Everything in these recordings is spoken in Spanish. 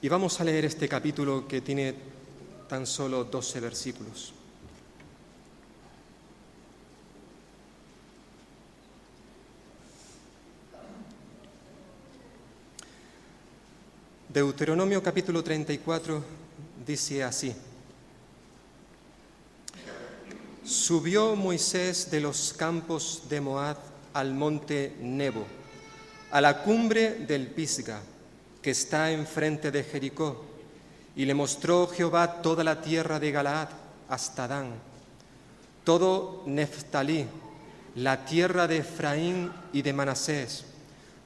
Y vamos a leer este capítulo que tiene tan solo 12 versículos. Deuteronomio capítulo 34 dice así: Subió Moisés de los campos de Moab al monte Nebo, a la cumbre del Pisga, que está enfrente de Jericó, y le mostró Jehová toda la tierra de Galaad hasta Dan, todo Neftalí, la tierra de Efraín y de Manasés,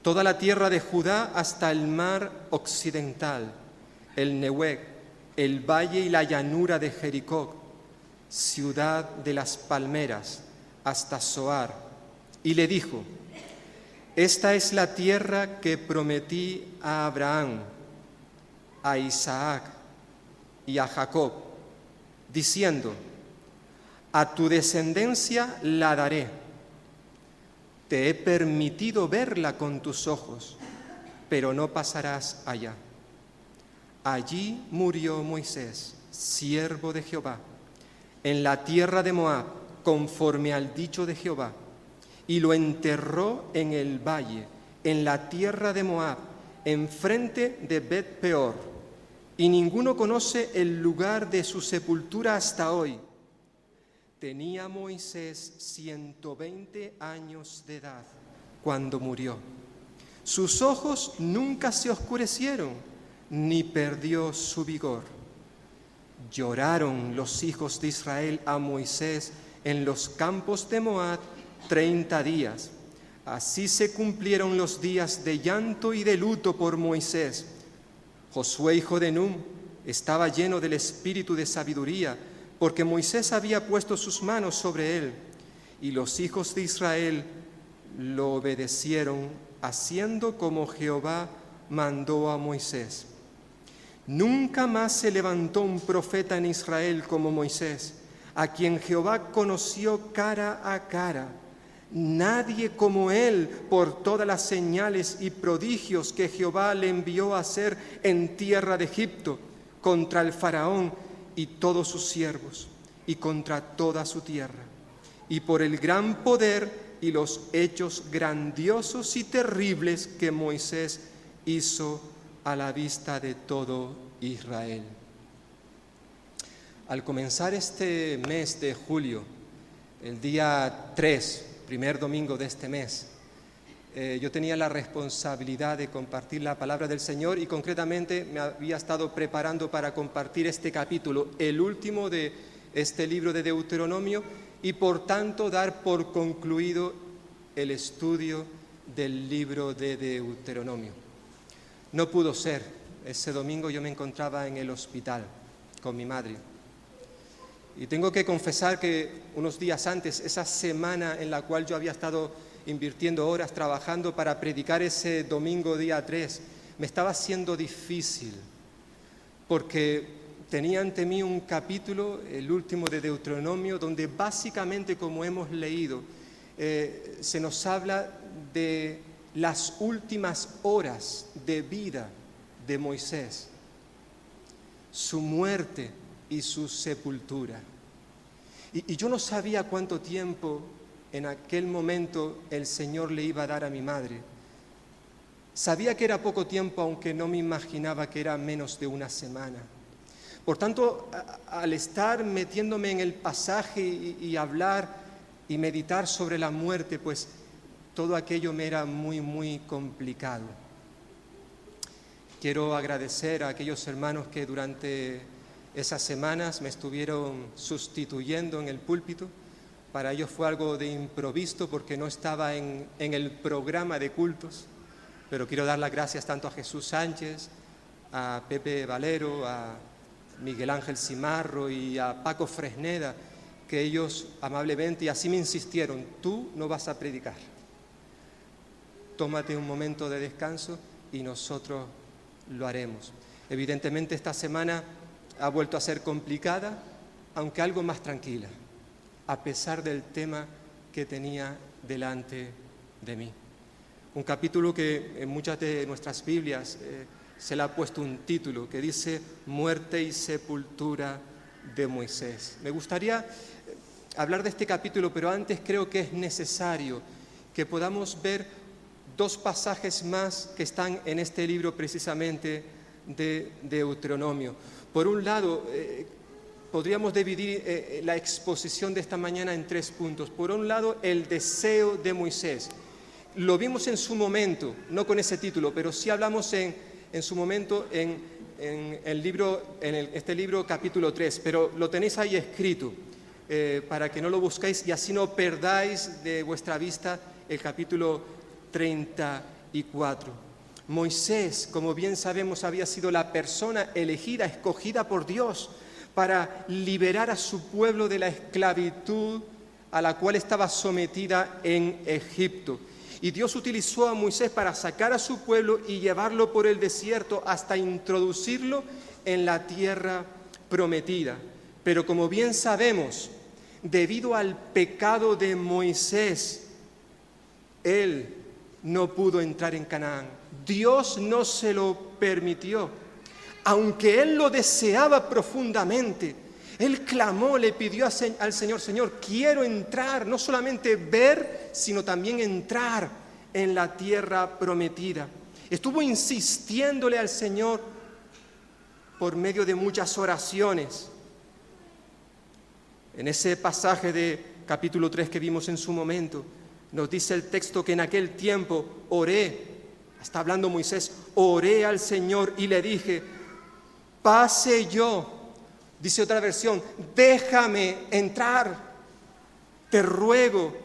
toda la tierra de Judá hasta el mar occidental, el Nehueg, el valle y la llanura de Jericó, ciudad de las palmeras, hasta Zoar. Y le dijo: Esta es la tierra que prometí a Abraham, a Isaac y a Jacob, diciendo: A tu descendencia la daré. Te he permitido verla con tus ojos, pero no pasarás allá. Allí murió Moisés, siervo de Jehová, en la tierra de Moab, conforme al dicho de Jehová, y lo enterró en el valle, en la tierra de Moab, enfrente de Bet-peor, y ninguno conoce el lugar de su sepultura hasta hoy. Tenía Moisés 120 años de edad cuando murió. Sus ojos nunca se oscurecieron, ni perdió su vigor. Lloraron los hijos de Israel a Moisés en los campos de Moab 30 días. Así se cumplieron los días de llanto y de luto por Moisés. Josué, hijo de Nun, estaba lleno del espíritu de sabiduría, porque Moisés había puesto sus manos sobre él, y los hijos de Israel lo obedecieron, haciendo como Jehová mandó a Moisés. Nunca más se levantó un profeta en Israel como Moisés, a quien Jehová conoció cara a cara. Nadie como él, por todas las señales y prodigios que Jehová le envió a hacer en tierra de Egipto, contra el faraón y todos sus siervos, y contra toda su tierra, y por el gran poder y los hechos grandiosos y terribles que Moisés hizo a la vista de todo Israel. Al comenzar este mes de julio, el día 3, primer domingo de este mes, yo tenía la responsabilidad de compartir la palabra del Señor, y concretamente me había estado preparando para compartir este capítulo, el último de este libro de Deuteronomio, y por tanto dar por concluido el estudio del libro de Deuteronomio. No pudo ser. Ese domingo yo me encontraba en el hospital con mi madre. Y tengo que confesar que unos días antes, esa semana en la cual yo había estado invirtiendo horas trabajando para predicar ese domingo día 3, me estaba siendo difícil, porque tenía ante mí un capítulo, el último de Deuteronomio, donde básicamente, como hemos leído, se nos habla de las últimas horas de vida de Moisés, su muerte y su sepultura. Y yo no sabía cuánto tiempo en aquel momento el Señor le iba a dar a mi madre. Sabía que era poco tiempo, aunque no me imaginaba que era menos de una semana. Por tanto, al estar metiéndome en el pasaje y hablar y meditar sobre la muerte, pues todo aquello me era muy, muy complicado. Quiero agradecer a aquellos hermanos que durante esas semanas me estuvieron sustituyendo en el púlpito. Para ellos fue algo de improviso porque no estaba en el programa de cultos, pero quiero dar las gracias tanto a Jesús Sánchez, a Pepe Valero, a Miguel Ángel Cimarro y a Paco Fresneda, que ellos amablemente y así me insistieron: tú no vas a predicar, tómate un momento de descanso y nosotros lo haremos. Evidentemente esta semana ha vuelto a ser complicada, aunque algo más tranquila, a pesar del tema que tenía delante de mí. Un capítulo que en muchas de nuestras Biblias se le ha puesto un título que dice Muerte y sepultura de Moisés. Me gustaría hablar de este capítulo, pero antes creo que es necesario que podamos ver dos pasajes más que están en este libro precisamente de Deuteronomio. Por un lado, podríamos dividir la exposición de esta mañana en 3 puntos. Por un lado, el deseo de Moisés. Lo vimos en su momento, no con ese título, pero sí hablamos en su momento en este libro capítulo 3, pero lo tenéis ahí escrito para que no lo busquéis y así no perdáis de vuestra vista el capítulo 34. Moisés, como bien sabemos, había sido la persona elegida, escogida por Dios para liberar a su pueblo de la esclavitud a la cual estaba sometida en Egipto. Y Dios utilizó a Moisés para sacar a su pueblo y llevarlo por el desierto hasta introducirlo en la tierra prometida. Pero como bien sabemos, debido al pecado de Moisés, él no pudo entrar en Canaán. Dios no se lo permitió. Aunque él lo deseaba profundamente, él clamó, le pidió al Señor, Señor, quiero entrar, no solamente ver, sino también entrar en la tierra prometida. Estuvo insistiéndole al Señor por medio de muchas oraciones. En ese pasaje de capítulo 3 que vimos en su momento, nos dice el texto que en aquel tiempo oré, está hablando Moisés, oré al Señor y le dije, pase yo. Dice otra versión, déjame entrar, te ruego,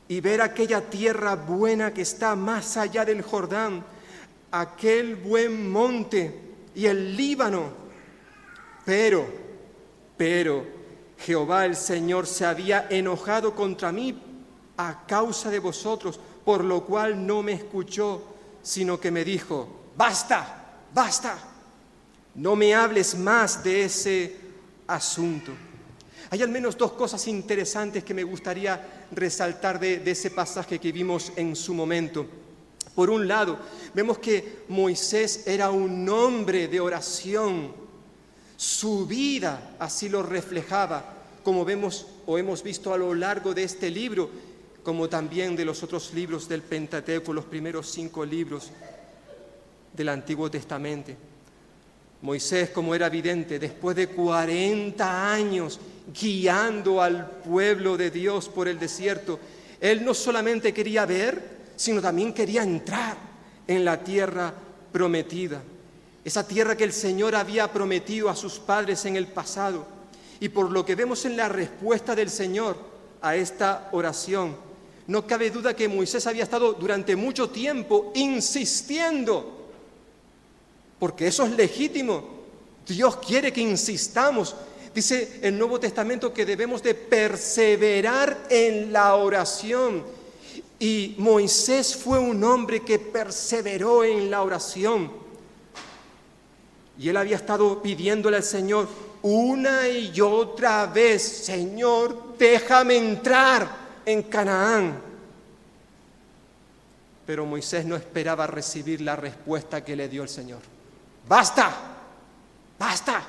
y ver aquella tierra buena que está más allá del Jordán, aquel buen monte y el Líbano. Pero Jehová el Señor se había enojado contra mí a causa de vosotros, por lo cual no me escuchó, sino que me dijo, basta, basta. No me hables más de ese asunto. Hay al menos 2 cosas interesantes que me gustaría resaltar de ese pasaje que vimos en su momento. Por un lado, vemos que Moisés era un hombre de oración. Su vida así lo reflejaba, como vemos o hemos visto a lo largo de este libro, como también de los otros libros del Pentateuco, los primeros 5 libros del Antiguo Testamento. Moisés, como era evidente, después de 40 años guiando al pueblo de Dios por el desierto, él no solamente quería ver, sino también quería entrar en la tierra prometida. Esa tierra que el Señor había prometido a sus padres en el pasado. Y por lo que vemos en la respuesta del Señor a esta oración, no cabe duda que Moisés había estado durante mucho tiempo insistiendo, porque eso es legítimo. Dios quiere que insistamos. Dice el Nuevo Testamento que debemos de perseverar en la oración. Y Moisés fue un hombre que perseveró en la oración. Y él había estado pidiéndole al Señor una y otra vez, Señor, déjame entrar en Canaán. Pero Moisés no esperaba recibir la respuesta que le dio el Señor. Basta, basta,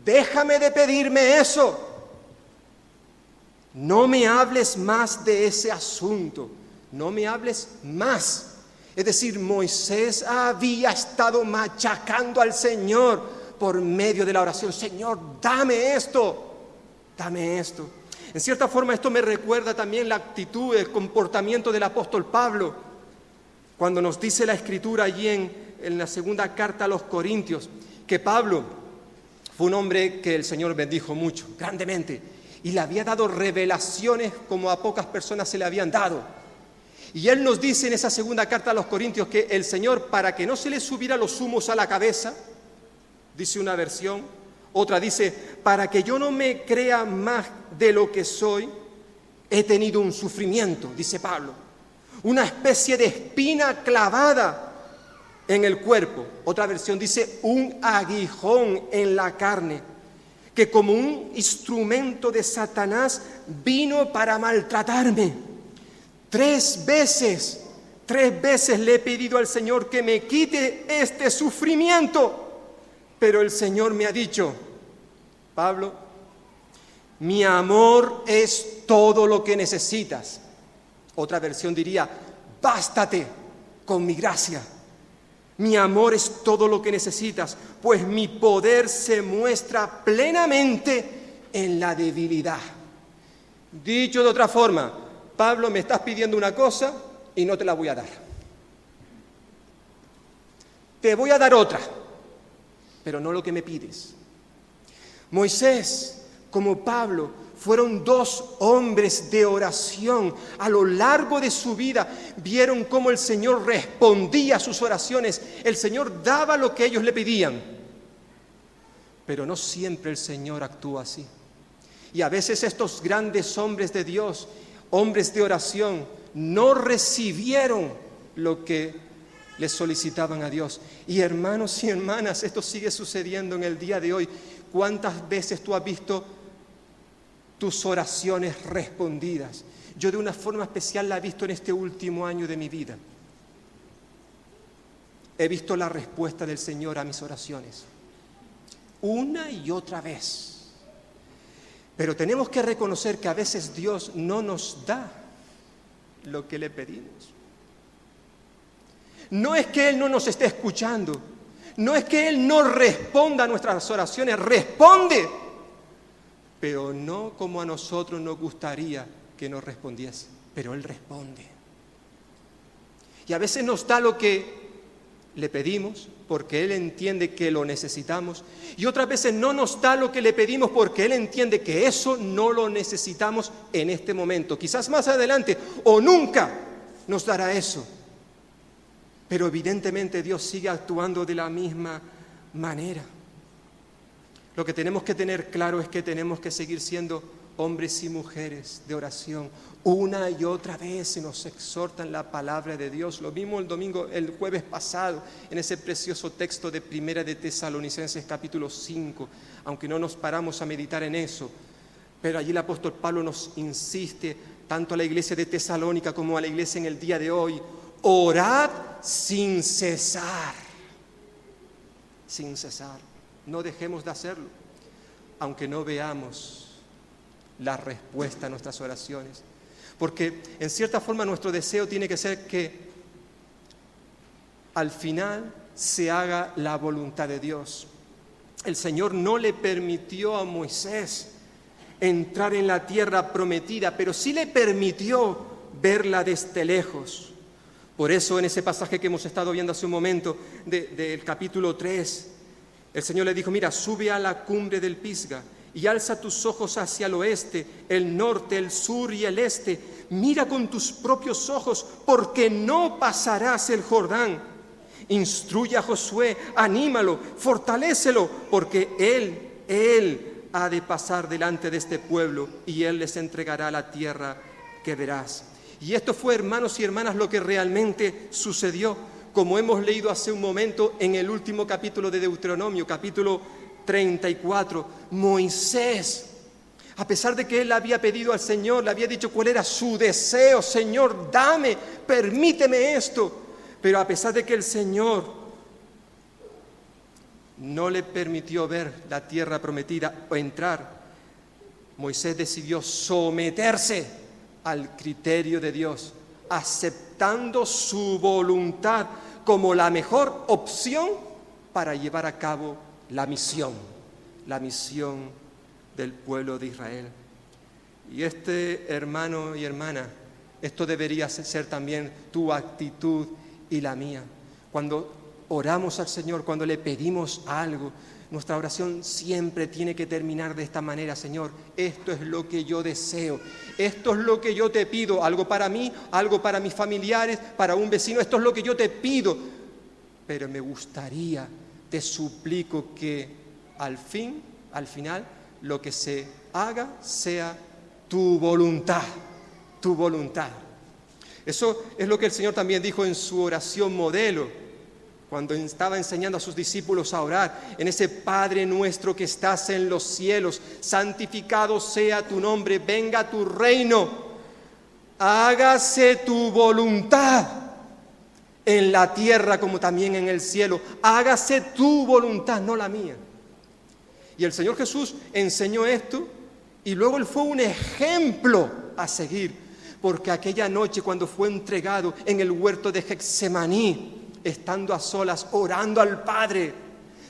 déjame de pedirme eso. No me hables más de ese asunto, no me hables más. Es decir, Moisés había estado machacando al Señor por medio de la oración. Señor, dame esto, dame esto. En cierta forma esto me recuerda también la actitud, el comportamiento del apóstol Pablo, cuando nos dice la Escritura allí en la segunda carta a los Corintios, que Pablo fue un hombre que el Señor bendijo mucho, grandemente, y le había dado revelaciones como a pocas personas se le habían dado. Y él nos dice en esa segunda carta a los Corintios que el Señor, para que no se le subiera los humos a la cabeza, dice una versión, otra dice, para que yo no me crea más de lo que soy, he tenido un sufrimiento, dice Pablo, una especie de espina clavada en el cuerpo. Otra versión dice un aguijón en la carne, que como un instrumento de Satanás vino para maltratarme. 3 veces 3 veces le he pedido al Señor que me quite este sufrimiento, pero el Señor me ha dicho: Pablo, mi amor es todo lo que necesitas. Otra versión diría: bástate con mi gracia. Mi amor es todo lo que necesitas, pues mi poder se muestra plenamente en la debilidad. Dicho de otra forma, Pablo, me estás pidiendo una cosa y no te la voy a dar. Te voy a dar otra, pero no lo que me pides. Moisés, como Pablo, fueron 2 hombres de oración. A lo largo de su vida vieron cómo el Señor respondía a sus oraciones. El Señor daba lo que ellos le pedían. Pero no siempre el Señor actúa así. Y a veces estos grandes hombres de Dios, hombres de oración, no recibieron lo que les solicitaban a Dios. Y hermanos y hermanas, esto sigue sucediendo en el día de hoy. ¿Cuántas veces tú has visto tus oraciones respondidas? Yo de una forma especial la he visto en este último año de mi vida. He visto la respuesta del Señor a mis oraciones, una y otra vez. Pero tenemos que reconocer que a veces Dios no nos da lo que le pedimos. No es que Él no nos esté escuchando, no es que Él no responda a nuestras oraciones, responde, pero no como a nosotros nos gustaría que nos respondiese, pero Él responde. Y a veces nos da lo que le pedimos porque Él entiende que lo necesitamos, y otras veces no nos da lo que le pedimos porque Él entiende que eso no lo necesitamos en este momento. Quizás más adelante o nunca nos dará eso, pero evidentemente Dios sigue actuando de la misma manera. Lo que tenemos que tener claro es que tenemos que seguir siendo hombres y mujeres de oración. Una y otra vez se nos exhorta en la palabra de Dios. Lo vimos el jueves pasado, en ese precioso texto de Primera de Tesalonicenses capítulo 5, aunque no nos paramos a meditar en eso. Pero allí el apóstol Pablo nos insiste, tanto a la iglesia de Tesalónica como a la iglesia en el día de hoy: orad sin cesar. Sin cesar. No dejemos de hacerlo, aunque no veamos la respuesta a nuestras oraciones. Porque en cierta forma nuestro deseo tiene que ser que al final se haga la voluntad de Dios. El Señor no le permitió a Moisés entrar en la tierra prometida, pero sí le permitió verla desde lejos. Por eso en ese pasaje que hemos estado viendo hace un momento del capítulo 3, el Señor le dijo: mira, sube a la cumbre del Pisga y alza tus ojos hacia el oeste, el norte, el sur y el este. Mira con tus propios ojos, porque no pasarás el Jordán. Instruye a Josué, anímalo, fortalécelo, porque él ha de pasar delante de este pueblo y él les entregará la tierra que verás. Y esto fue, hermanos y hermanas, lo que realmente sucedió, como hemos leído hace un momento en el último capítulo de Deuteronomio, capítulo 34. Moisés, a pesar de que él había pedido al Señor, le había dicho cuál era su deseo: Señor, dame, permíteme esto. Pero a pesar de que el Señor no le permitió ver la tierra prometida o entrar, Moisés decidió someterse al criterio de Dios, aceptando su voluntad como la mejor opción para llevar a cabo la misión del pueblo de Israel. Y hermano y hermana, esto debería ser también tu actitud y la mía. Cuando oramos al Señor, cuando le pedimos algo, nuestra oración siempre tiene que terminar de esta manera: Señor, esto es lo que yo deseo, esto es lo que yo te pido, algo para mí, algo para mis familiares, para un vecino, esto es lo que yo te pido, pero me gustaría, te suplico que al final, lo que se haga sea tu voluntad, tu voluntad. Eso es lo que el Señor también dijo en su oración modelo, cuando estaba enseñando a sus discípulos a orar, en ese Padre nuestro que estás en los cielos, santificado sea tu nombre, venga tu reino, hágase tu voluntad en la tierra como también en el cielo. Hágase tu voluntad, no la mía. Y el Señor Jesús enseñó esto y luego Él fue un ejemplo a seguir, porque aquella noche cuando fue entregado en el huerto de Getsemaní, estando a solas, orando al Padre,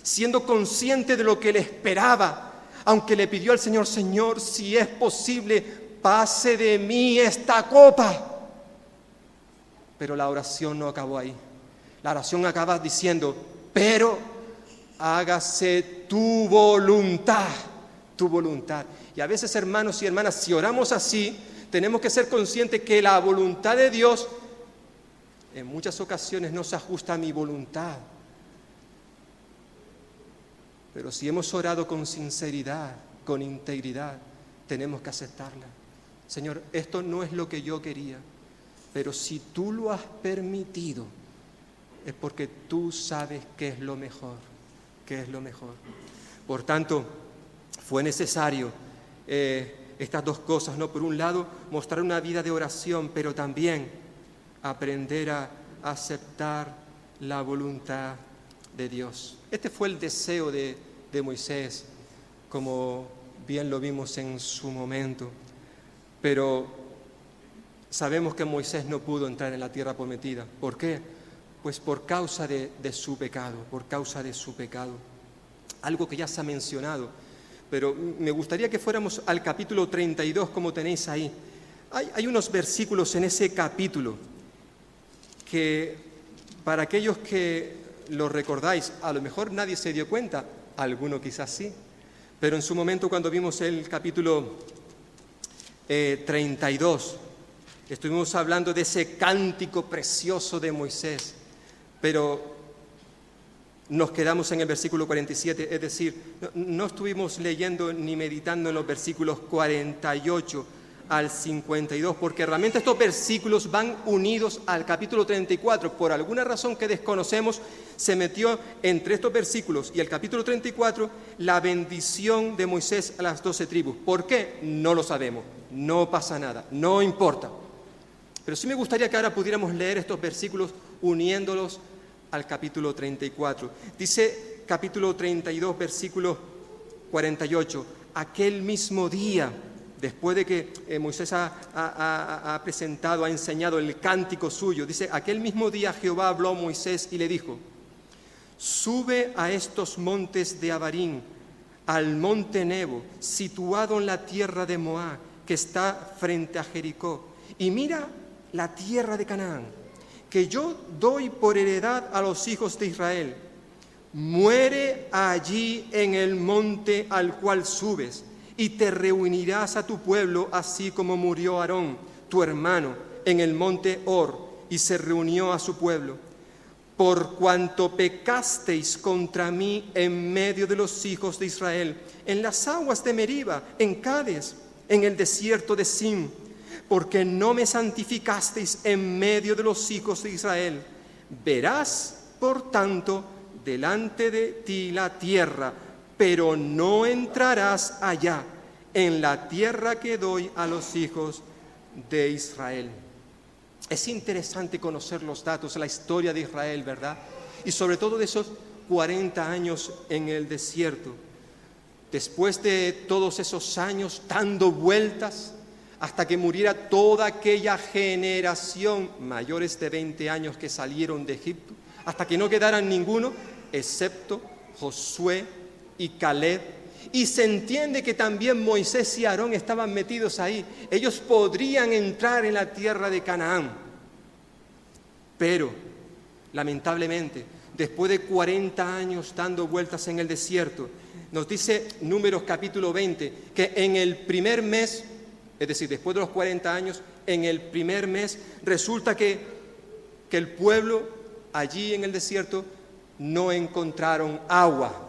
siendo consciente de lo que le esperaba, aunque le pidió al Señor: Señor, si es posible, pase de mí esta copa. Pero la oración no acabó ahí. La oración acaba diciendo: pero hágase tu voluntad, tu voluntad. Y a veces, hermanos y hermanas, si oramos así, tenemos que ser conscientes que la voluntad de Dios en muchas ocasiones no se ajusta a mi voluntad. Pero si hemos orado con sinceridad, con integridad, tenemos que aceptarla. Señor, esto no es lo que yo quería, pero si tú lo has permitido, es porque tú sabes qué es lo mejor, qué es lo mejor. Por tanto, fue necesario estas dos cosas, ¿no? Por un lado, mostrar una vida de oración, pero también aprender a aceptar la voluntad de Dios. Este fue el deseo de Moisés, como bien lo vimos en su momento. Pero sabemos que Moisés no pudo entrar en la tierra prometida. ¿Por qué? Pues por causa de su pecado, por causa de su pecado. Algo que ya se ha mencionado, pero me gustaría que fuéramos al capítulo 32, como tenéis ahí. Hay unos versículos en ese capítulo que, para aquellos que lo recordáis, a lo mejor nadie se dio cuenta, alguno quizás sí, pero en su momento cuando vimos el capítulo 32, estuvimos hablando de ese cántico precioso de Moisés, pero nos quedamos en el versículo 47, es decir, no estuvimos leyendo ni meditando en los versículos 48 al 52, porque realmente estos versículos van unidos al capítulo 34. Por alguna razón que desconocemos, se metió entre estos versículos y el capítulo 34 la bendición de Moisés a las 12 tribus. ¿Por qué? No lo sabemos, no pasa nada, no importa. Pero sí me gustaría que ahora pudiéramos leer estos versículos uniéndolos al capítulo 34. Dice capítulo 32, versículo 48, aquel mismo día, después de que Moisés ha presentado, ha enseñado el cántico suyo, dice, aquel mismo día Jehová habló a Moisés y le dijo: sube a estos montes de Abarim, al monte Nebo, situado en la tierra de Moab, que está frente a Jericó, y mira la tierra de Canaán, que yo doy por heredad a los hijos de Israel. Muere allí en el monte al cual subes, y te reunirás a tu pueblo, así como murió Aarón, tu hermano, en el monte Hor, y se reunió a su pueblo. Por cuanto pecasteis contra mí en medio de los hijos de Israel, en las aguas de Meriba, en Cades, en el desierto de Sin, porque no me santificasteis en medio de los hijos de Israel. Verás, por tanto, delante de ti la tierra, pero no entrarás allá, en la tierra que doy a los hijos de Israel. Es interesante conocer los datos, la historia de Israel, ¿verdad? Y sobre todo de esos 40 años en el desierto. Después de todos esos años dando vueltas, hasta que muriera toda aquella generación mayores de 20 años que salieron de Egipto, hasta que no quedaran ninguno, excepto Josué y Caleb. Y se entiende que también Moisés y Aarón estaban metidos ahí. Ellos podrían entrar en la tierra de Canaán. Pero, lamentablemente, después de 40 años dando vueltas en el desierto, nos dice Números capítulo 20, que en el primer mes, es decir, después de los 40 años, en el primer mes, resulta que el pueblo allí en el desierto no encontraron agua.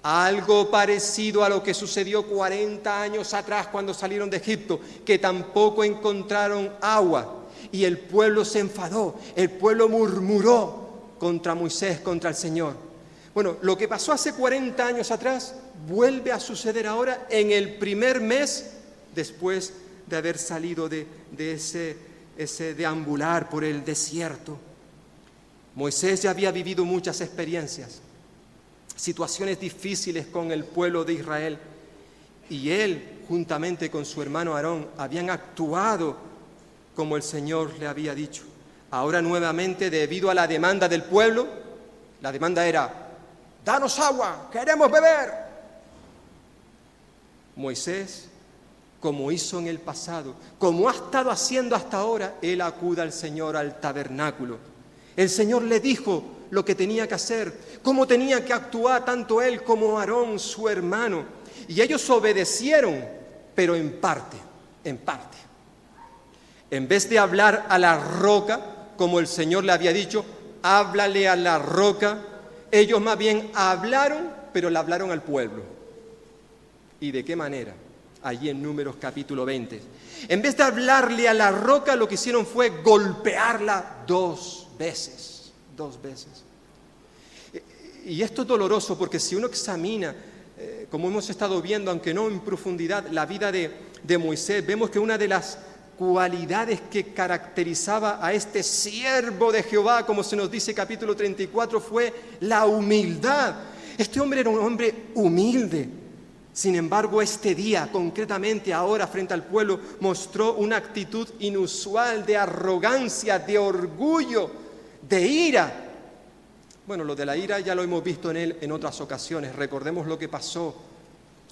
Algo parecido a lo que sucedió 40 años atrás cuando salieron de Egipto, que tampoco encontraron agua. Y el pueblo se enfadó, el pueblo murmuró contra Moisés, contra el Señor. Bueno, lo que pasó hace 40 años atrás vuelve a suceder ahora en el primer mes después de haber salido de ese deambular por el desierto. Moisés ya había vivido muchas experiencias, situaciones difíciles con el pueblo de Israel, y él, juntamente con su hermano Aarón, habían actuado como el Señor le había dicho. Ahora nuevamente, debido a la demanda del pueblo, la demanda era: ¡danos agua! ¡Queremos beber! Moisés, como hizo en el pasado, como ha estado haciendo hasta ahora, él acude al Señor al tabernáculo. El Señor le dijo lo que tenía que hacer, cómo tenía que actuar tanto él como Aarón, su hermano. Y ellos obedecieron, pero en parte, en parte. En vez de hablar a la roca, como el Señor le había dicho, háblale a la roca, ellos más bien hablaron, pero le hablaron al pueblo. ¿Y de qué manera? Allí en Números capítulo 20. En vez de hablarle a la roca, lo que hicieron fue golpearla 2 veces. 2 veces. Y esto es doloroso porque si uno examina, como hemos estado viendo, aunque no en profundidad, la vida de Moisés, vemos que una de las cualidades que caracterizaba a este siervo de Jehová, como se nos dice capítulo 34, fue la humildad. Este hombre era un hombre humilde. Sin embargo, este día, concretamente ahora frente al pueblo, mostró una actitud inusual de arrogancia, de orgullo, de ira. Bueno, lo de la ira ya lo hemos visto en él en otras ocasiones. Recordemos lo que pasó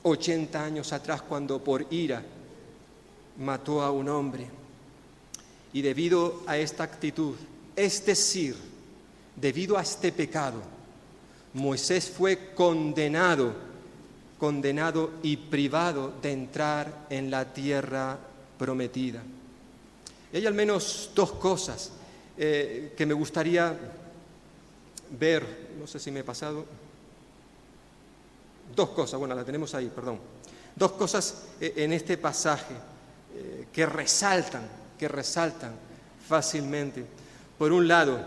80 años atrás cuando por ira mató a un hombre. Y debido a esta actitud, es decir, debido a este pecado, Moisés fue condenado y privado de entrar en la tierra prometida. Y hay al menos 2 cosas que me gustaría ver, no sé si me he pasado. 2 cosas, bueno, la tenemos ahí, perdón. 2 cosas en este pasaje que resaltan fácilmente. Por un lado,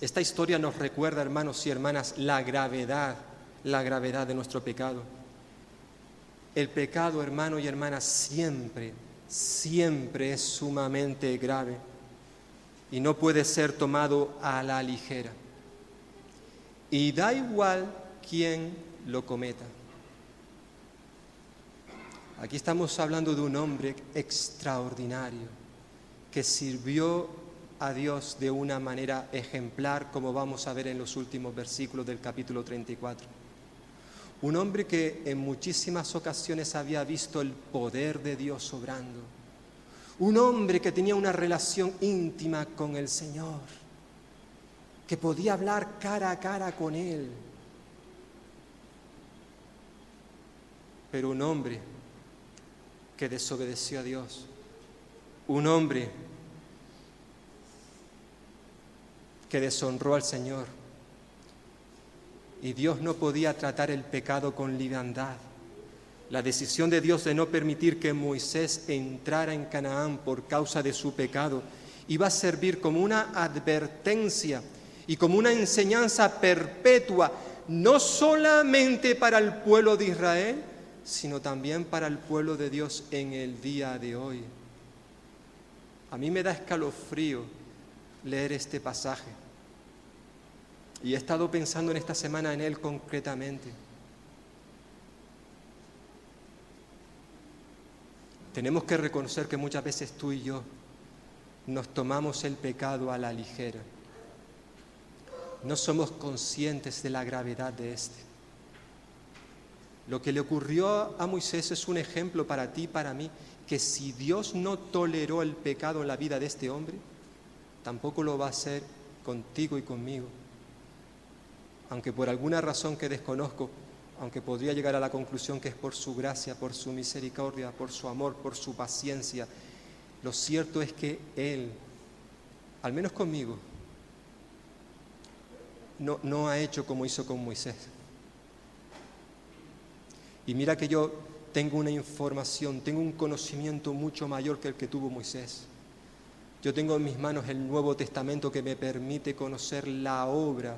esta historia nos recuerda, hermanos y hermanas, la gravedad de nuestro pecado. El pecado, hermano y hermana, siempre es sumamente grave y no puede ser tomado a la ligera. Y da igual quién lo cometa. Aquí estamos hablando de un hombre extraordinario que sirvió a Dios de una manera ejemplar, como vamos a ver en los últimos versículos del capítulo 34. Un hombre que en muchísimas ocasiones había visto el poder de Dios obrando. Un hombre que tenía una relación íntima con el Señor, que podía hablar cara a cara con Él. Pero un hombre que desobedeció a Dios. Un hombre que deshonró al Señor. Y Dios no podía tratar el pecado con liviandad. La decisión de Dios de no permitir que Moisés entrara en Canaán por causa de su pecado iba a servir como una advertencia y como una enseñanza perpetua, no solamente para el pueblo de Israel, sino también para el pueblo de Dios en el día de hoy. A mí me da escalofrío leer este pasaje. Y he estado pensando en esta semana en él concretamente. Tenemos que reconocer que muchas veces tú y yo nos tomamos el pecado a la ligera. No somos conscientes de la gravedad de este. Lo que le ocurrió a Moisés es un ejemplo para ti y para mí, que si Dios no toleró el pecado en la vida de este hombre, tampoco lo va a hacer contigo y conmigo. Aunque por alguna razón que desconozco, aunque podría llegar a la conclusión que es por su gracia, por su misericordia, por su amor, por su paciencia, lo cierto es que Él, al menos conmigo, no ha hecho como hizo con Moisés. Y mira que yo tengo una información, tengo un conocimiento mucho mayor que el que tuvo Moisés. Yo tengo en mis manos el Nuevo Testamento que me permite conocer la obra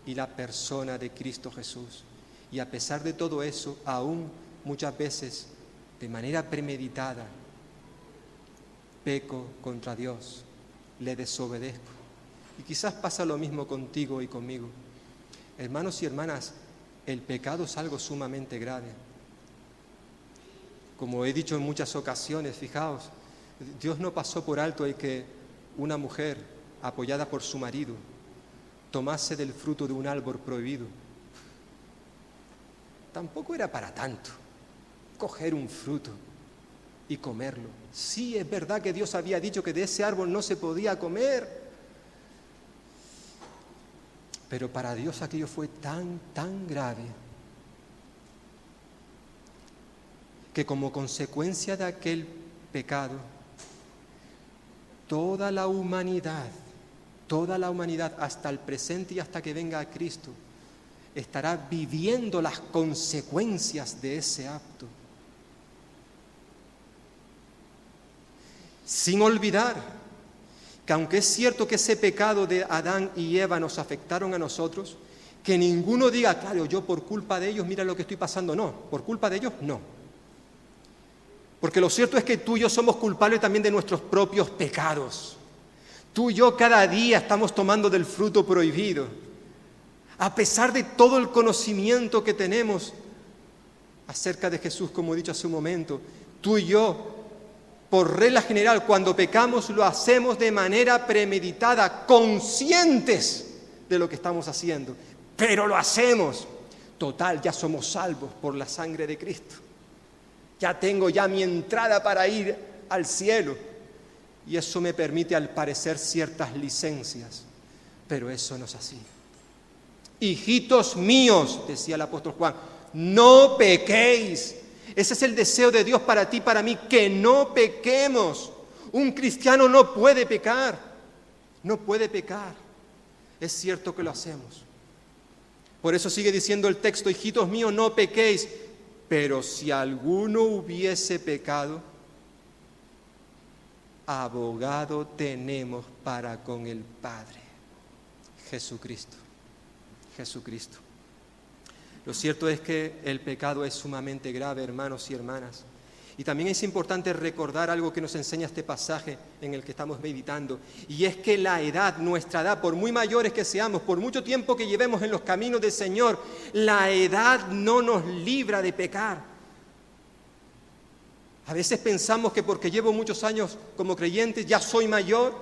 y la persona de Cristo Jesús. Y a pesar de todo eso, aún muchas veces, de manera premeditada, peco contra Dios, le desobedezco. Y quizás pasa lo mismo contigo y conmigo. Hermanos y hermanas, el pecado es algo sumamente grave. Como he dicho en muchas ocasiones, fijaos, Dios no pasó por alto el que una mujer, apoyada por su marido, tomase del fruto de un árbol prohibido. Tampoco era para tanto coger un fruto y comerlo. Sí, es verdad que Dios había dicho que de ese árbol no se podía comer, pero para Dios aquello fue tan grave que como consecuencia de aquel pecado, toda la humanidad hasta el presente y hasta que venga Cristo, estará viviendo las consecuencias de ese acto. Sin olvidar que aunque es cierto que ese pecado de Adán y Eva nos afectaron a nosotros, que ninguno diga, claro, yo por culpa de ellos, mira lo que estoy pasando. No, por culpa de ellos, no. Porque lo cierto es que tú y yo somos culpables también de nuestros propios pecados. Tú y yo cada día estamos tomando del fruto prohibido. A pesar de todo el conocimiento que tenemos acerca de Jesús, como he dicho hace un momento, tú y yo, por regla general, cuando pecamos lo hacemos de manera premeditada, conscientes de lo que estamos haciendo, pero lo hacemos. Total, ya somos salvos por la sangre de Cristo. Ya tengo mi entrada para ir al cielo. Y eso me permite, al parecer, ciertas licencias. Pero eso no es así. Hijitos míos, decía el apóstol Juan, no pequéis. Ese es el deseo de Dios para ti y para mí, que no pequemos. Un cristiano no puede pecar. No puede pecar. Es cierto que lo hacemos. Por eso sigue diciendo el texto, hijitos míos, no pequéis. Pero si alguno hubiese pecado, abogado tenemos para con el Padre, Jesucristo. Jesucristo. Lo cierto es que el pecado es sumamente grave, hermanos y hermanas. Y también es importante recordar algo que nos enseña este pasaje en el que estamos meditando. Y es que la edad, nuestra edad, por muy mayores que seamos, por mucho tiempo que llevemos en los caminos del Señor, la edad no nos libra de pecar. A veces pensamos que porque llevo muchos años como creyente, ya soy mayor,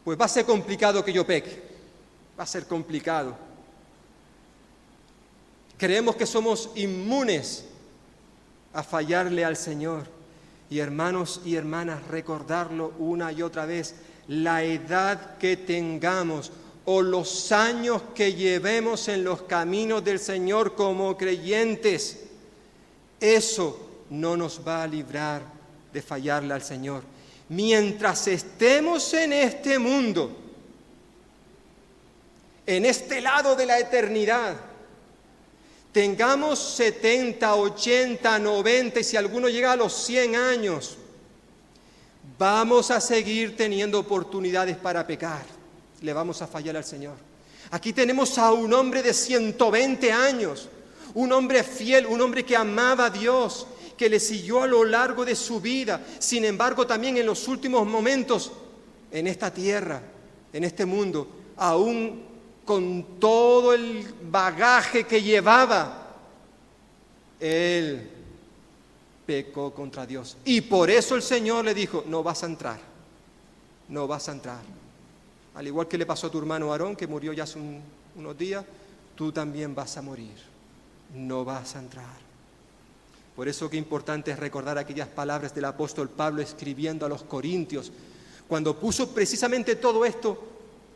pues va a ser complicado que yo peque. Va a ser complicado. Creemos que somos inmunes a fallarle al Señor. Y hermanos y hermanas, recordarlo una y otra vez, la edad que tengamos o los años que llevemos en los caminos del Señor como creyentes, eso no nos va a librar de fallarle al Señor. Mientras estemos en este mundo, en este lado de la eternidad, tengamos 70, 80, 90 y si alguno llega a los 100 años, vamos a seguir teniendo oportunidades para pecar. Le vamos a fallar al Señor. Aquí tenemos a un hombre de 120 años, un hombre fiel, un hombre que amaba a Dios, que le siguió a lo largo de su vida. Sin embargo, también en los últimos momentos, en esta tierra, en este mundo, aún con todo el bagaje que llevaba, él pecó contra Dios. Y por eso el Señor le dijo, no vas a entrar, no vas a entrar. Al igual que le pasó a tu hermano Aarón, que murió ya hace unos días, tú también vas a morir, no vas a entrar. Por eso qué importante es recordar aquellas palabras del apóstol Pablo escribiendo a los Corintios, cuando puso precisamente todo esto,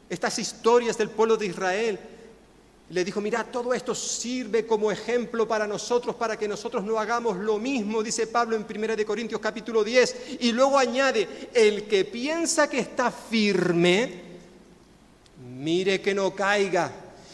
estas historias del pueblo de Israel, le dijo, mira, todo esto sirve como ejemplo para nosotros, para que nosotros no hagamos lo mismo, dice Pablo en 1 Corintios capítulo 10, y luego añade, el que piensa que está firme, mire que no caiga.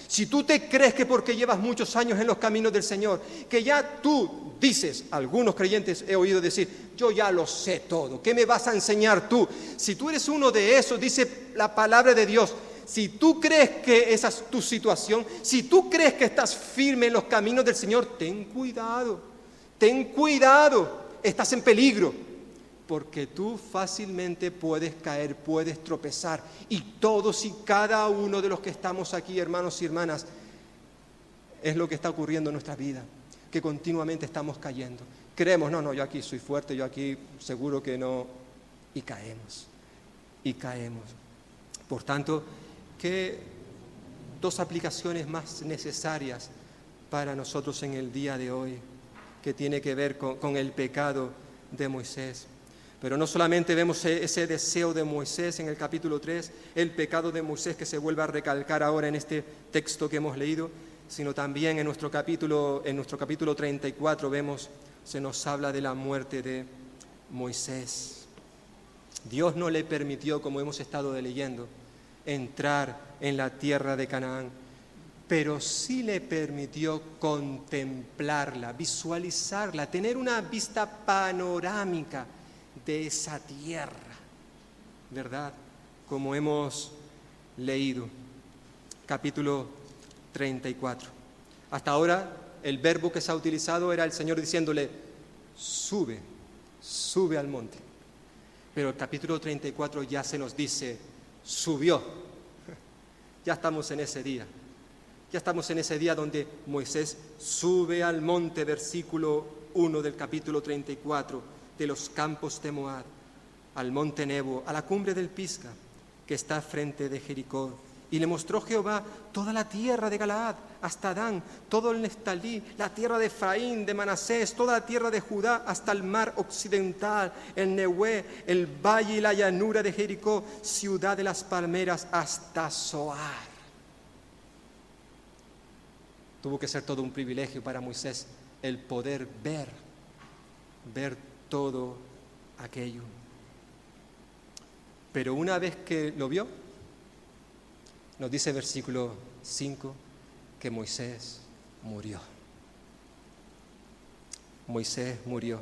Si tú te crees que porque llevas muchos años en los caminos del Señor, que ya tú dices, algunos creyentes he oído decir, yo ya lo sé todo, ¿qué me vas a enseñar tú? Si tú eres uno de esos, dice la palabra de Dios, si tú crees que esa es tu situación, si tú crees que estás firme en los caminos del Señor, ten cuidado, estás en peligro. porque tú fácilmente puedes caer, puedes tropezar. Y todos y cada uno de los que estamos aquí, hermanos y hermanas, es lo que está ocurriendo en nuestra vida, que continuamente estamos cayendo. Creemos, no, yo aquí soy fuerte, yo aquí seguro que no, y caemos. Por tanto, ¿qué dos aplicaciones más necesarias para nosotros en el día de hoy, que tiene que ver con el pecado de Moisés? Pero no solamente vemos ese deseo de Moisés en el capítulo 3, el pecado de Moisés que se vuelve a recalcar ahora en este texto que hemos leído, sino también en nuestro capítulo 34 se nos habla de la muerte de Moisés. Dios no le permitió, como hemos estado leyendo, entrar en la tierra de Canaán, pero sí le permitió contemplarla, visualizarla, tener una vista panorámica de esa tierra, ¿verdad? Como hemos leído, capítulo 34. Hasta ahora el verbo que se ha utilizado era el Señor diciéndole, sube al monte. Pero el capítulo 34 ya se nos dice, subió. Ya estamos en ese día. Ya estamos en ese día donde Moisés sube al monte, versículo 1 del capítulo 34, de los campos de Moab, al monte Nebo, a la cumbre del Pisga, que está frente de Jericó. Y le mostró Jehová toda la tierra de Galaad, hasta Dan, todo el Neftalí, la tierra de Efraín, de Manasés, toda la tierra de Judá, hasta el mar occidental, el Nehué, el valle y la llanura de Jericó, ciudad de las palmeras, hasta Zoar. Tuvo que ser todo un privilegio para Moisés el poder ver todo aquello. Pero una vez que lo vio, nos dice versículo 5 que Moisés murió. Moisés murió.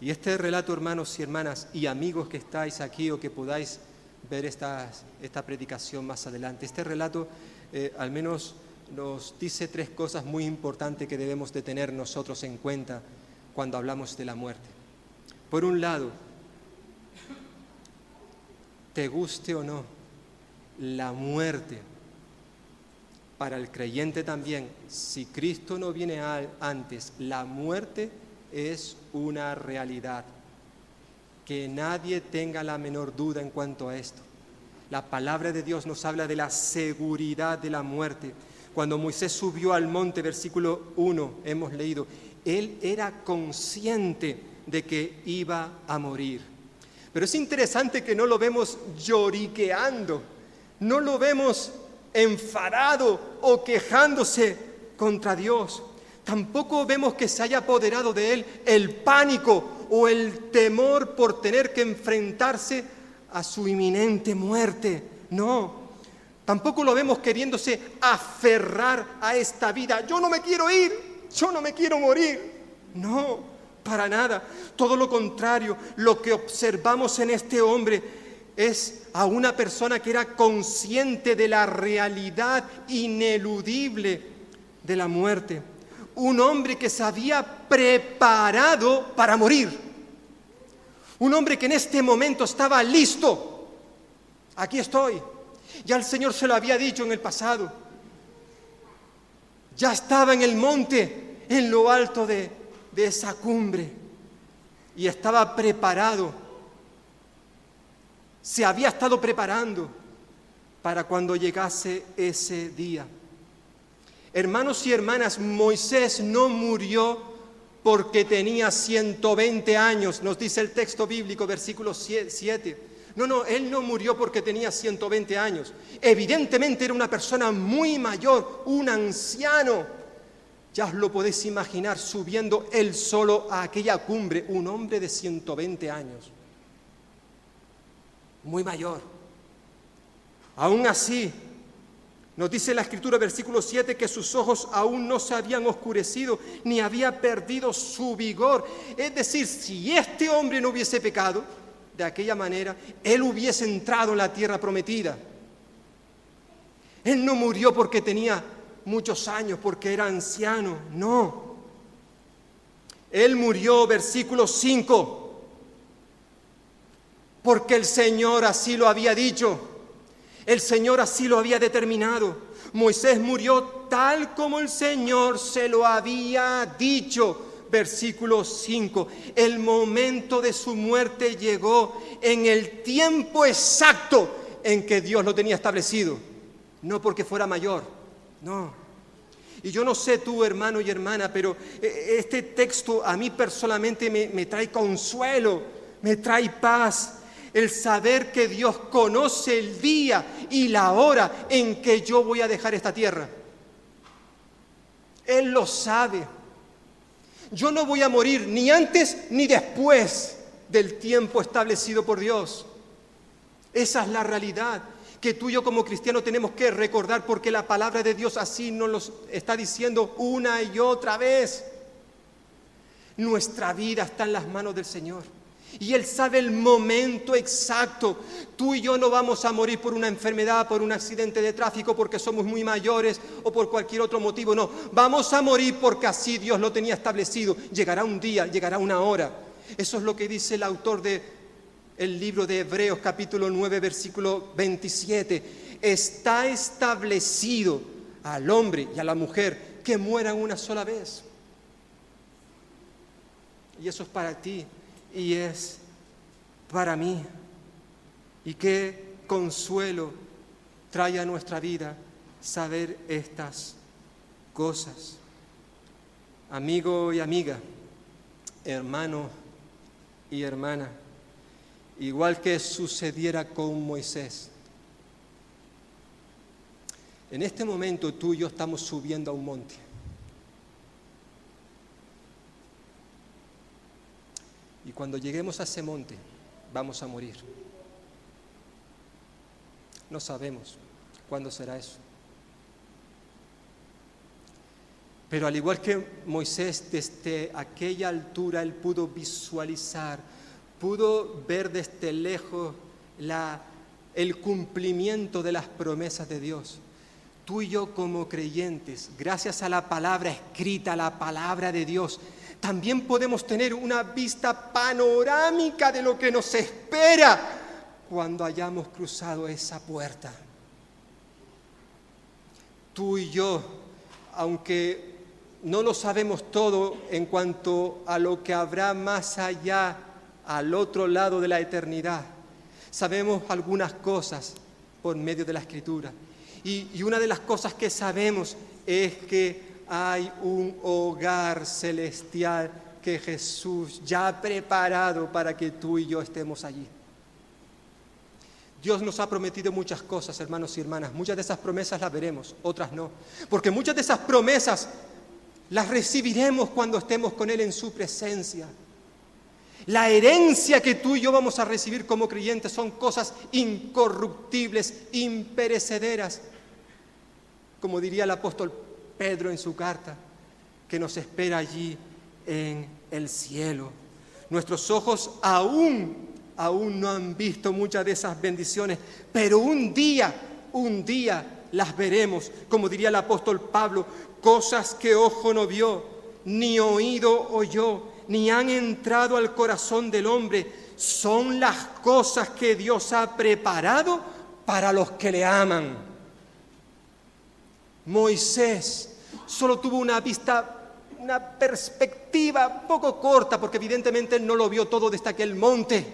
Y este relato, hermanos y hermanas y amigos que estáis aquí o que podáis ver esta predicación más adelante, este relato al menos nos dice tres cosas muy importantes que debemos de tener nosotros en cuenta cuando hablamos de la muerte. Por un lado, te guste o no, la muerte, para el creyente también, si Cristo no viene antes, la muerte es una realidad. Que nadie tenga la menor duda en cuanto a esto. La palabra de Dios nos habla de la seguridad de la muerte. Cuando Moisés subió al monte, versículo 1, hemos leído, él era consciente de que iba a morir. Pero es interesante que no lo vemos lloriqueando, no lo vemos enfadado o quejándose contra Dios. Tampoco vemos que se haya apoderado de él el pánico o el temor por tener que enfrentarse a su inminente muerte. No. Tampoco lo vemos queriéndose aferrar a esta vida. Yo no me quiero ir, yo no me quiero morir. No, para nada. Todo lo contrario, lo que observamos en este hombre es a una persona que era consciente de la realidad ineludible de la muerte. Un hombre que se había preparado para morir. Un hombre que en este momento estaba listo. Aquí estoy. Ya el Señor se lo había dicho en el pasado. Ya estaba en el monte, en lo alto de esa cumbre. Y estaba preparado. Se había estado preparando para cuando llegase ese día. Hermanos y hermanas, Moisés no murió porque tenía 120 años, nos dice el texto bíblico, versículo 7. No, él no murió porque tenía 120 años. Evidentemente era una persona muy mayor, un anciano. Ya os lo podéis imaginar subiendo él solo a aquella cumbre, un hombre de 120 años. Muy mayor. Aún así, nos dice la Escritura, versículo 7, que sus ojos aún no se habían oscurecido, ni había perdido su vigor. Es decir, si este hombre no hubiese pecado de aquella manera, él hubiese entrado en la tierra prometida. Él no murió porque tenía muchos años, porque era anciano, no. Él murió, versículo 5, porque el Señor así lo había dicho, el Señor así lo había determinado. Moisés murió tal como el Señor se lo había dicho. Versículo 5, el momento de su muerte llegó en el tiempo exacto en que Dios lo tenía establecido, no porque fuera mayor, no. Y yo no sé tú, hermano y hermana, pero este texto a mí personalmente me trae consuelo, me trae paz. El saber que Dios conoce el día y la hora en que yo voy a dejar esta tierra. Él lo sabe. Yo no voy a morir ni antes ni después del tiempo establecido por Dios. Esa es la realidad que tú y yo como cristianos tenemos que recordar, porque la palabra de Dios así nos lo está diciendo una y otra vez. Nuestra vida está en las manos del Señor y Él sabe el momento exacto. Tú y yo no vamos a morir por una enfermedad, por un accidente de tráfico, porque somos muy mayores o por cualquier otro motivo. No, vamos a morir porque así Dios lo tenía establecido. Llegará un día, llegará una hora. Eso es lo que dice el autor del libro de Hebreos capítulo 9 versículo 27. Está establecido al hombre y a la mujer que mueran una sola vez. Y eso es para ti y es para mí. Y qué consuelo trae a nuestra vida saber estas cosas. Amigo y amiga, hermano y hermana, igual que sucediera con Moisés, en este momento tú y yo estamos subiendo a un monte. Y cuando lleguemos a ese monte, vamos a morir. No sabemos cuándo será eso. Pero al igual que Moisés, desde aquella altura él pudo visualizar, pudo ver desde lejos el cumplimiento de las promesas de Dios. Tú y yo como creyentes, gracias a la palabra escrita, la palabra de Dios, también podemos tener una vista panorámica de lo que nos espera cuando hayamos cruzado esa puerta. Tú y yo, aunque no lo sabemos todo en cuanto a lo que habrá más allá, al otro lado de la eternidad, sabemos algunas cosas por medio de la Escritura. Y una de las cosas que sabemos es que hay un hogar celestial que Jesús ya ha preparado para que tú y yo estemos allí. Dios nos ha prometido muchas cosas, hermanos y hermanas. Muchas de esas promesas las veremos, otras no. Porque muchas de esas promesas las recibiremos cuando estemos con Él en su presencia. La herencia que tú y yo vamos a recibir como creyentes son cosas incorruptibles, imperecederas. Como diría el apóstol Pedro en su carta, que nos espera allí en el cielo. Nuestros ojos aún no han visto muchas de esas bendiciones, pero un día las veremos, como diría el apóstol Pablo, cosas que ojo no vio, ni oído oyó, ni han entrado al corazón del hombre, son las cosas que Dios ha preparado para los que le aman. Moisés solo tuvo una perspectiva poco corta, porque evidentemente él no lo vio todo desde aquel monte.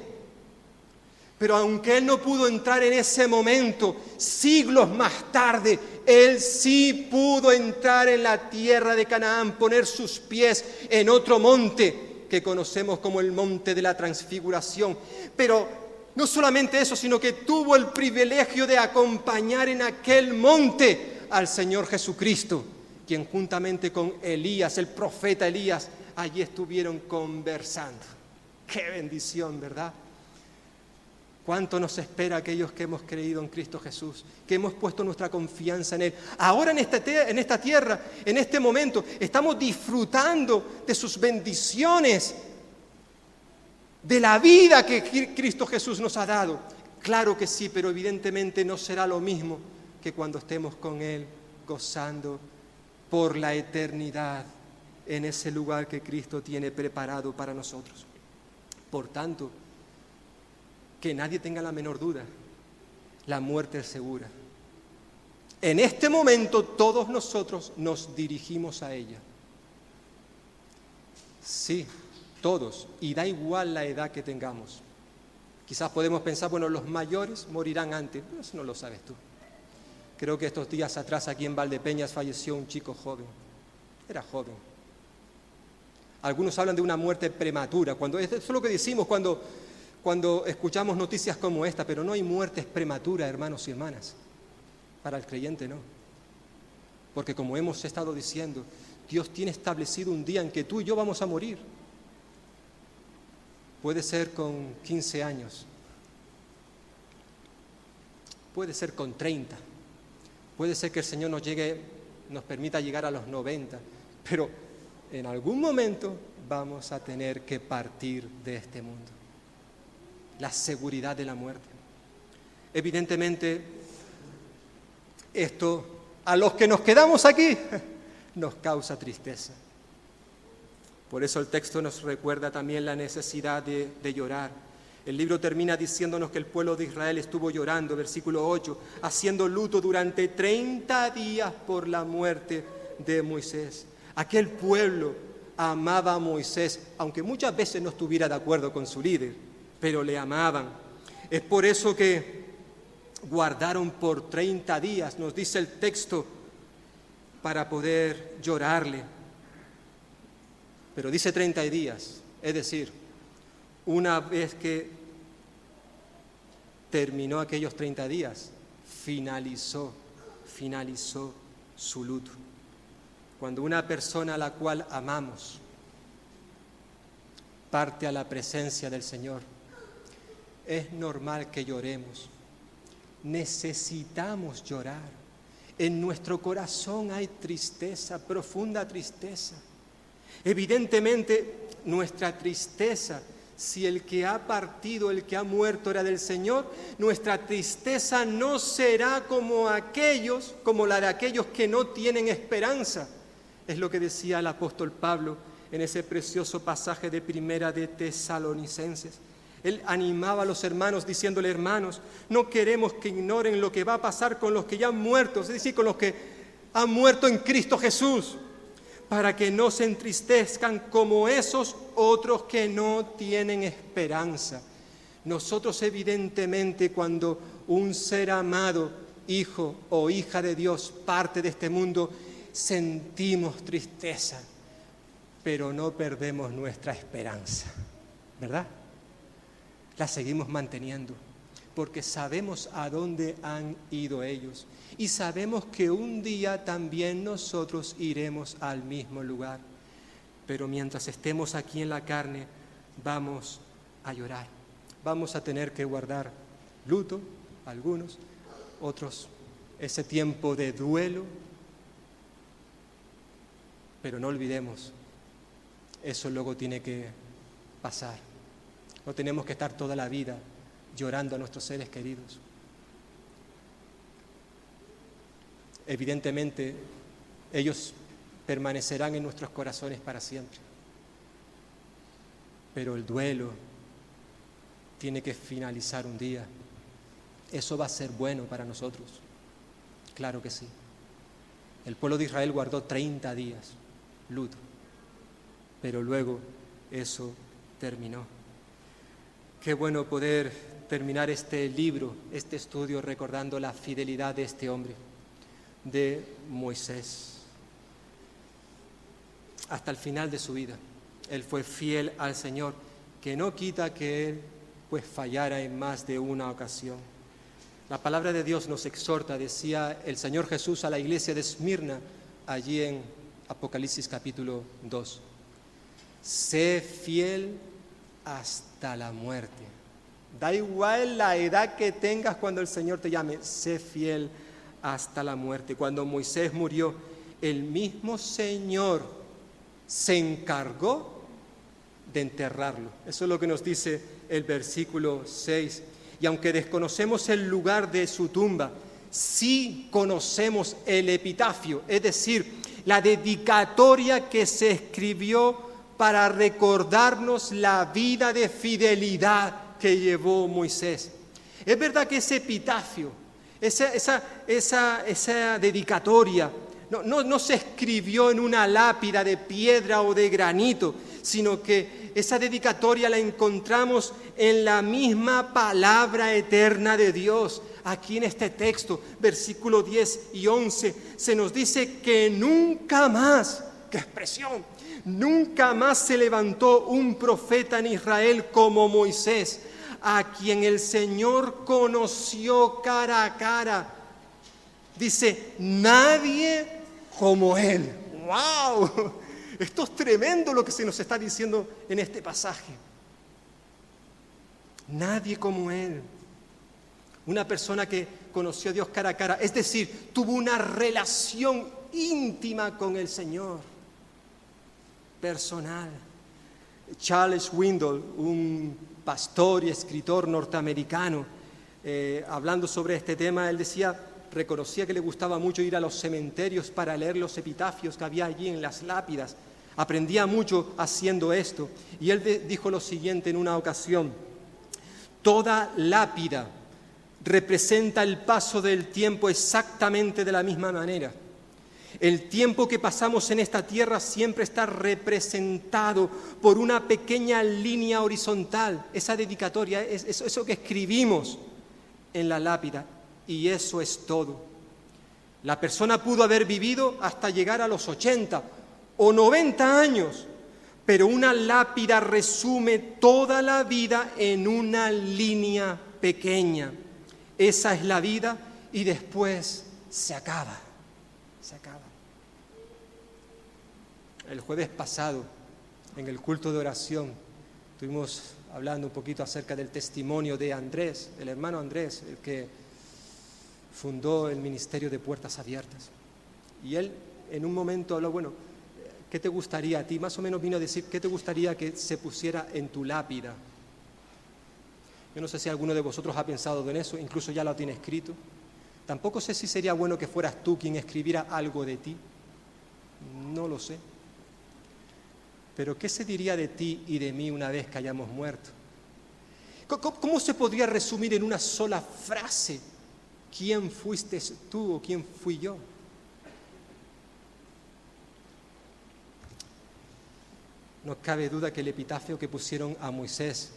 Pero aunque él no pudo entrar en ese momento, siglos más tarde, él sí pudo entrar en la tierra de Canaán, poner sus pies en otro monte que conocemos como el monte de la transfiguración. Pero no solamente eso, sino que tuvo el privilegio de acompañar en aquel monte al Señor Jesucristo, quien juntamente con Elías, el profeta Elías, allí estuvieron conversando. ¡Qué bendición!, ¿verdad? ¿Cuánto nos espera aquellos que hemos creído en Cristo Jesús, que hemos puesto nuestra confianza en Él? Ahora en esta tierra, en este momento, estamos disfrutando de sus bendiciones, de la vida que Cristo Jesús nos ha dado. Claro que sí, pero evidentemente no será lo mismo que cuando estemos con Él gozando por la eternidad en ese lugar que Cristo tiene preparado para nosotros. Por tanto, que nadie tenga la menor duda, la muerte es segura. En este momento todos nosotros nos dirigimos a ella. Sí, todos, y da igual la edad que tengamos. Quizás podemos pensar, bueno, los mayores morirán antes, pero eso no lo sabes tú. Creo que estos días atrás aquí en Valdepeñas falleció un chico joven, era joven. Algunos hablan de una muerte prematura, eso es lo que decimos cuando escuchamos noticias como esta, pero no hay muertes prematuras, hermanos y hermanas. Para el creyente no. Porque como hemos estado diciendo, Dios tiene establecido un día en que tú y yo vamos a morir. Puede ser con 15 años, puede ser con 30, puede ser que el Señor nos permita llegar a los 90, pero en algún momento vamos a tener que partir de este mundo. La seguridad de la muerte. Evidentemente, esto a los que nos quedamos aquí nos causa tristeza. Por eso el texto nos recuerda también la necesidad de llorar. El libro termina diciéndonos que el pueblo de Israel estuvo llorando, versículo 8, haciendo luto durante 30 días por la muerte de Moisés. Aquel pueblo amaba a Moisés, aunque muchas veces no estuviera de acuerdo con su líder, pero le amaban. Es por eso que guardaron por 30 días, nos dice el texto, para poder llorarle. Pero dice 30 días, es decir, una vez que terminó aquellos 30 días, finalizó su luto. Cuando una persona a la cual amamos parte a la presencia del Señor, es normal que lloremos. Necesitamos llorar. En nuestro corazón hay tristeza, profunda tristeza. Evidentemente, nuestra tristeza, si el que ha partido, el que ha muerto era del Señor, nuestra tristeza no será como la de aquellos que no tienen esperanza. Es lo que decía el apóstol Pablo en ese precioso pasaje de Primera de Tesalonicenses. Él animaba a los hermanos diciéndole: hermanos, no queremos que ignoren lo que va a pasar con los que ya han muerto, es decir, con los que han muerto en Cristo Jesús, para que no se entristezcan como esos otros que no tienen esperanza. Nosotros evidentemente, cuando un ser amado, hijo o hija de Dios, parte de este mundo, sentimos tristeza, pero no perdemos nuestra esperanza, ¿verdad? La seguimos manteniendo, porque sabemos a dónde han ido ellos y sabemos que un día también nosotros iremos al mismo lugar. Pero mientras estemos aquí en la carne, vamos a llorar, vamos a tener que guardar luto, algunos, otros ese tiempo de duelo, pero no olvidemos, eso luego tiene que pasar. No tenemos que estar toda la vida llorando a nuestros seres queridos. Evidentemente, ellos permanecerán en nuestros corazones para siempre. Pero el duelo tiene que finalizar un día. Eso va a ser bueno para nosotros. Claro que sí. El pueblo de Israel guardó 30 días luto, pero luego eso terminó. Qué bueno poder terminar este libro, este estudio, recordando la fidelidad de este hombre, de Moisés. Hasta el final de su vida, él fue fiel al Señor, que no quita que él pues fallara en más de una ocasión. La palabra de Dios nos exhorta, decía el Señor Jesús a la iglesia de Esmirna, allí en Apocalipsis capítulo 2. Sé fiel hasta la muerte. Da igual la edad que tengas cuando el Señor te llame, sé fiel hasta la muerte. Cuando Moisés murió, el mismo Señor se encargó de enterrarlo. Eso es lo que nos dice el versículo 6. Y aunque desconocemos el lugar de su tumba, sí conocemos el epitafio, es decir, la dedicatoria que se escribió para recordarnos la vida de fidelidad que llevó Moisés. Es verdad que ese epitafio, esa dedicatoria, no se escribió en una lápida de piedra o de granito, sino que esa dedicatoria la encontramos en la misma palabra eterna de Dios. Aquí en este texto, versículos 10 y 11, se nos dice que nunca más, ¡qué expresión! Nunca más se levantó un profeta en Israel como Moisés, a quien el Señor conoció cara a cara. Dice, nadie como él. ¡Wow! Esto es tremendo lo que se nos está diciendo en este pasaje. Nadie como él. Una persona que conoció a Dios cara a cara, es decir, tuvo una relación íntima con el Señor, personal. Charles Swindoll, un pastor y escritor norteamericano, hablando sobre este tema, él reconocía que le gustaba mucho ir a los cementerios para leer los epitafios que había allí en las lápidas. Aprendía mucho haciendo esto. Y él dijo lo siguiente en una ocasión: toda lápida representa el paso del tiempo exactamente de la misma manera. El tiempo que pasamos en esta tierra siempre está representado por una pequeña línea horizontal, esa dedicatoria, eso que escribimos en la lápida, y eso es todo. La persona pudo haber vivido hasta llegar a los 80 o 90 años, pero una lápida resume toda la vida en una línea pequeña. Esa es la vida y después se acaba. Se acaba. El jueves pasado, en el culto de oración, estuvimos hablando un poquito acerca del testimonio de Andrés, el hermano Andrés, el que fundó el Ministerio de Puertas Abiertas. Y él en un momento habló, bueno, ¿qué te gustaría a ti? Más o menos vino a decir, ¿qué te gustaría que se pusiera en tu lápida? Yo no sé si alguno de vosotros ha pensado en eso, incluso ya lo tiene escrito. Tampoco sé si sería bueno que fueras tú quien escribiera algo de ti. No lo sé. Pero ¿qué se diría de ti y de mí una vez que hayamos muerto? ¿Cómo se podría resumir en una sola frase quién fuiste tú o quién fui yo? No cabe duda que el epitafio que pusieron a Moisés,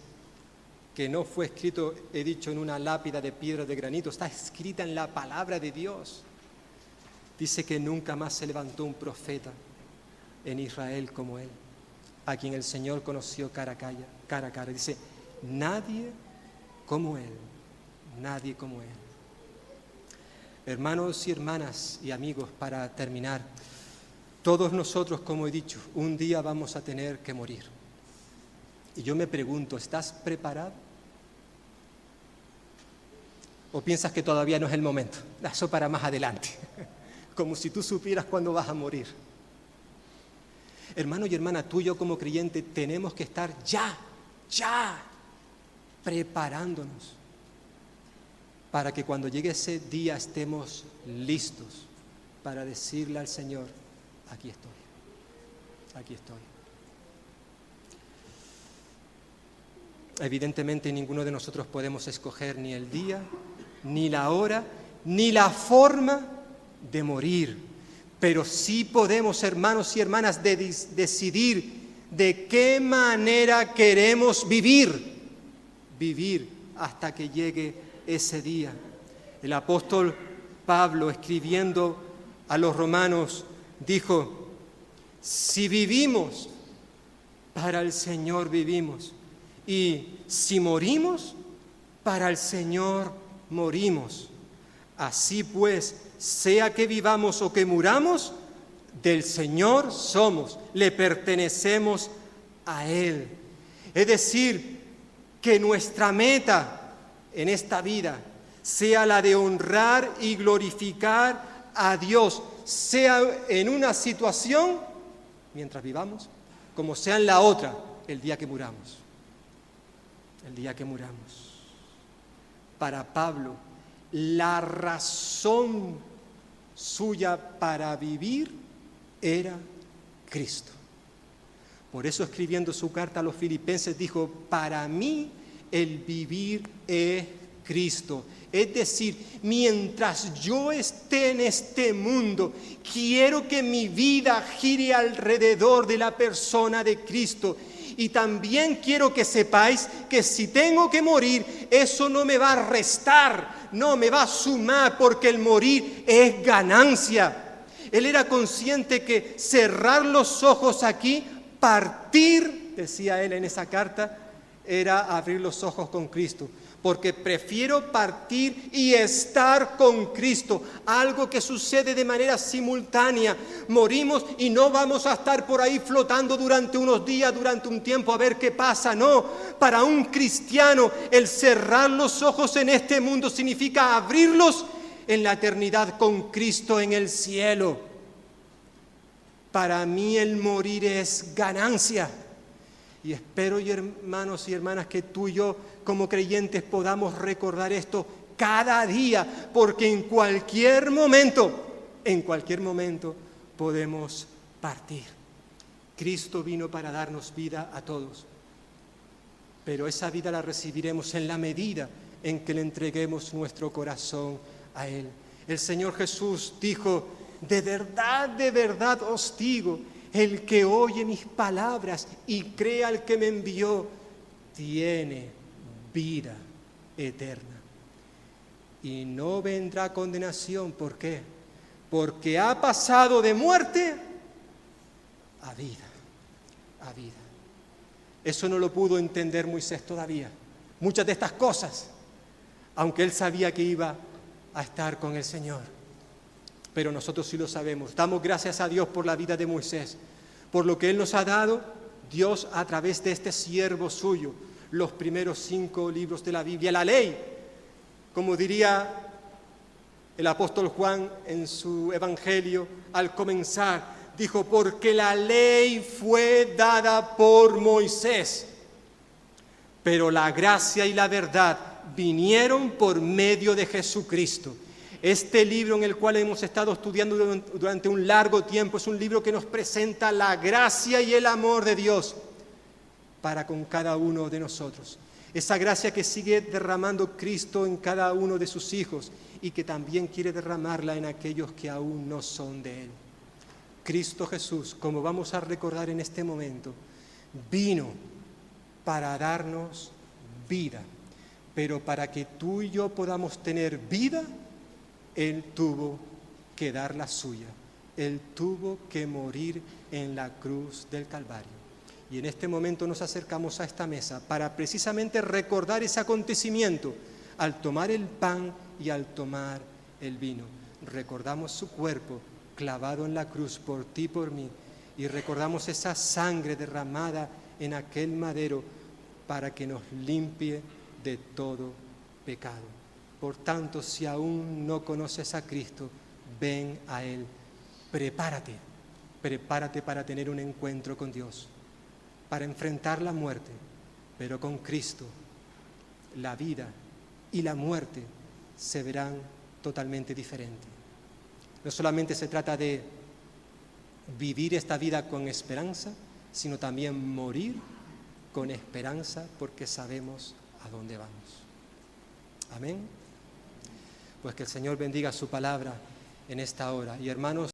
que no fue escrito, he dicho, en una lápida de piedra de granito, está escrita en la palabra de Dios. Dice que nunca más se levantó un profeta en Israel como él, a quien el Señor conoció cara a cara. Dice, nadie como él, nadie como él. Hermanos y hermanas y amigos, para terminar, todos nosotros, como he dicho, un día vamos a tener que morir. Y yo me pregunto, ¿estás preparado? ¿O piensas que todavía no es el momento? Eso para más adelante. Como si tú supieras cuándo vas a morir. Hermano y hermana, tú y yo como creyente tenemos que estar ya preparándonos para que cuando llegue ese día estemos listos para decirle al Señor, aquí estoy. Evidentemente ninguno de nosotros podemos escoger ni el día, ni la hora, ni la forma de morir, pero sí podemos, hermanos y hermanas, decidir de qué manera queremos vivir hasta que llegue ese día. El apóstol Pablo, escribiendo a los romanos, dijo, si vivimos, para el Señor vivimos, y si morimos, para el Señor morimos. Así pues, sea que vivamos o que muramos, del Señor somos, le pertenecemos a Él. Es decir, que nuestra meta en esta vida sea la de honrar y glorificar a Dios, sea en una situación, mientras vivamos, como sea en la otra, el día que muramos. El día que muramos. Para Pablo, la razón suya para vivir era Cristo. Por eso, escribiendo su carta a los filipenses, dijo, para mí el vivir es Cristo. Es decir, mientras yo esté en este mundo, quiero que mi vida gire alrededor de la persona de Cristo. Y también quiero que sepáis que si tengo que morir, eso no me va a restar, no me va a sumar, porque el morir es ganancia. Él era consciente que cerrar los ojos aquí, partir, decía él en esa carta, era abrir los ojos con Cristo. Porque prefiero partir y estar con Cristo, algo que sucede de manera simultánea. Morimos y no vamos a estar por ahí flotando durante unos días, durante un tiempo, a ver qué pasa. No, para un cristiano el cerrar los ojos en este mundo significa abrirlos en la eternidad con Cristo en el cielo. Para mí el morir es ganancia. Y espero, hermanos y hermanas, que tú y yo como creyentes podamos recordar esto cada día, porque en cualquier momento podemos partir. Cristo vino para darnos vida a todos, pero esa vida la recibiremos en la medida en que le entreguemos nuestro corazón a Él. El Señor Jesús dijo: de verdad os digo, el que oye mis palabras y cree al que me envió, tiene vida eterna. Y no vendrá condenación. ¿Por qué? Porque ha pasado de muerte a vida. A vida. Eso no lo pudo entender Moisés todavía. Muchas de estas cosas, aunque él sabía que iba a estar con el Señor. Pero nosotros sí lo sabemos. Damos gracias a Dios por la vida de Moisés, por lo que Él nos ha dado, Dios a través de este siervo suyo, los primeros 5 libros de la Biblia, la ley. Como diría el apóstol Juan en su evangelio al comenzar, dijo: porque la ley fue dada por Moisés, pero la gracia y la verdad vinieron por medio de Jesucristo. Este libro en el cual hemos estado estudiando durante un largo tiempo es un libro que nos presenta la gracia y el amor de Dios para con cada uno de nosotros. Esa gracia que sigue derramando Cristo en cada uno de sus hijos y que también quiere derramarla en aquellos que aún no son de Él. Cristo Jesús, como vamos a recordar en este momento, vino para darnos vida, pero para que tú y yo podamos tener vida, Él tuvo que dar la suya. Él tuvo que morir en la cruz del Calvario. Y en este momento nos acercamos a esta mesa para precisamente recordar ese acontecimiento al tomar el pan y al tomar el vino. Recordamos su cuerpo clavado en la cruz por ti y por mí, y recordamos esa sangre derramada en aquel madero para que nos limpie de todo pecado. Por tanto, si aún no conoces a Cristo, ven a Él. Prepárate para tener un encuentro con Dios, para enfrentar la muerte, pero con Cristo la vida y la muerte se verán totalmente diferentes. No solamente se trata de vivir esta vida con esperanza, sino también morir con esperanza, porque sabemos a dónde vamos. Amén. Pues que el Señor bendiga su palabra en esta hora. Y hermanos,